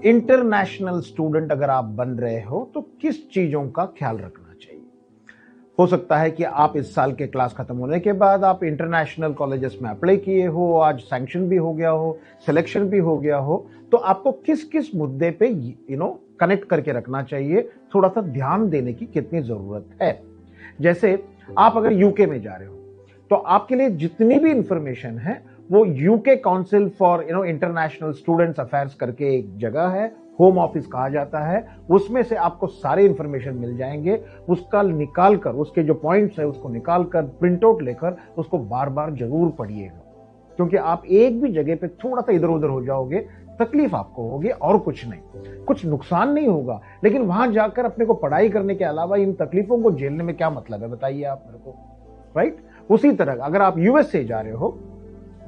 International student अगर आप बन रहे हो तो किस चीजों का ख्याल रखना चाहिए। हो सकता है कि आप इस साल के क्लास खत्म होने के बाद आप इंटरनेशनल कॉलेजेस में अप्लाई किए हो, आज सैंक्शन भी हो गया हो, सिलेक्शन भी हो गया हो, तो आपको किस किस मुद्दे पे कनेक्ट करके रखना चाहिए, थोड़ा सा ध्यान देने की कितनी जरूरत है। जैसे आप अगर यूके में जा रहे हो तो आपके लिए जितनी भी इंफॉर्मेशन है वो UK council for international students affairs करके एक जगह है, होम ऑफिस कहा जाता है, उसमें से आपको सारे इंफॉर्मेशन मिल जाएंगे। उसका निकाल कर, उसके जो पॉइंट्स है उसको निकाल कर प्रिंट आउट लेकर उसको बार बार जरूर पढ़िएगा, क्योंकि आप एक भी जगह पे थोड़ा सा इधर उधर हो जाओगे तकलीफ आपको होगी और कुछ नहीं, कुछ नुकसान नहीं होगा, लेकिन वहां जाकर अपने को पढ़ाई करने के अलावा इन तकलीफों को झेलने में क्या मतलब है, बताइए आप मेरे को, राइट। उसी तरह अगर आप यूएसए जा रहे हो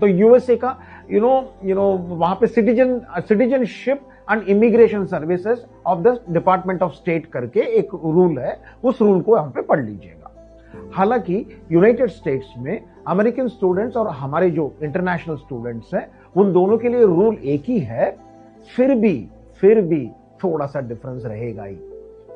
तो यूएसए का वहां पे citizenship and immigration services of the department of state करके एक रूल है, उस रूल को यहाँ पे पढ़ लीजिएगा। हालांकि यूनाइटेड स्टेट्स में अमेरिकन स्टूडेंट्स और हमारे जो इंटरनेशनल स्टूडेंट्स हैं उन दोनों के लिए रूल एक ही है, फिर भी थोड़ा सा डिफरेंस रहेगा ही।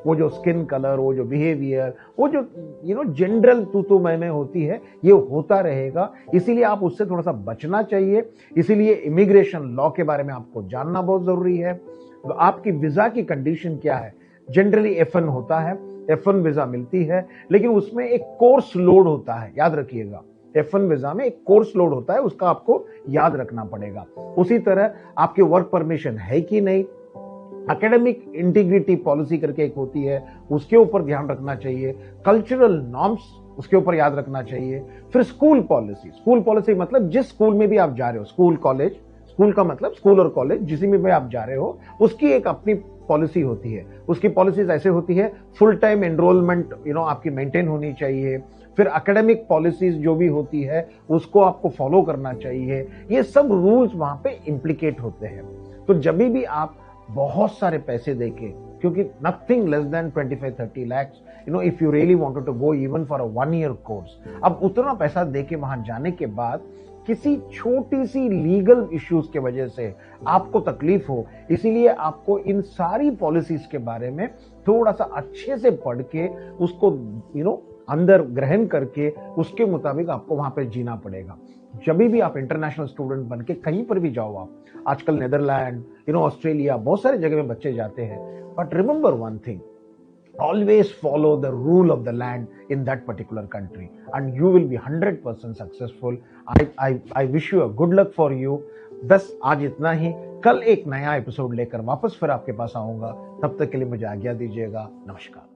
वो जो स्किन कलर, वो जो बिहेवियर, वो जो जनरल तू मैं होती है, ये होता रहेगा। इसीलिए आप उससे थोड़ा सा बचना चाहिए। इसीलिए इमिग्रेशन लॉ के बारे में आपको जानना बहुत जरूरी है। तो आपकी वीजा की कंडीशन क्या है, जनरली F1 होता है, F1 वीजा मिलती है, लेकिन उसमें एक कोर्स लोड होता है, याद रखिएगा। F1 वीजा में एक कोर्स लोड होता है, उसका आपको याद रखना पड़ेगा। उसी तरह आपकी वर्क परमिशन है कि नहीं, एकेडमिक इंटीग्रिटी पॉलिसी करके एक होती है, उसके ऊपर ध्यान रखना चाहिए। कल्चरल नॉर्म्स, उसके ऊपर याद रखना चाहिए। फिर स्कूल पॉलिसी मतलब जिस स्कूल में भी आप जा रहे हो, स्कूल कॉलेज, स्कूल का मतलब स्कूल और कॉलेज जिस में भी आप जा रहे हो, उसकी एक अपनी पॉलिसी होती है। उसकी पॉलिसीज ऐसे होती है, फुल टाइम एनरोलमेंट आपकी मेंटेन होनी चाहिए। फिर एकेडमिक पॉलिसीज जो भी होती है उसको आपको फॉलो करना चाहिए। ये सब रूल्स वहां पे इंप्लीकेट होते हैं। तो जब भी आप बहुत सारे पैसे देके, क्योंकि nothing less than 25-30 lakhs if you really wanted to go even for a 1 year course, अब उतना पैसा देके वहां जाने के बाद किसी छोटी सी लीगल इश्यूज के वजह से आपको तकलीफ हो, इसीलिए आपको इन सारी पॉलिसीज के बारे में थोड़ा सा अच्छे से पढ़ के उसको अंदर ग्रहण करके उसके मुताबिक आपको वहां पे जीना पड़ेगा। जब भी आप इंटरनेशनल स्टूडेंट बन के कहीं पर भी जाओ, आप आजकल नेदरलैंड, ऑस्ट्रेलिया, बहुत सारी जगह में बच्चे जाते हैं, but remember one thing, always follow the rule of the land in that particular country and you will be 100% successful. I wish you a good luck for you. बस आज इतना ही। कल एक नया एपिसोड लेकर वापस फिर आपके पास आऊंगा। तब तक के लिए मुझे आज्ञा दीजिएगा। नमस्कार।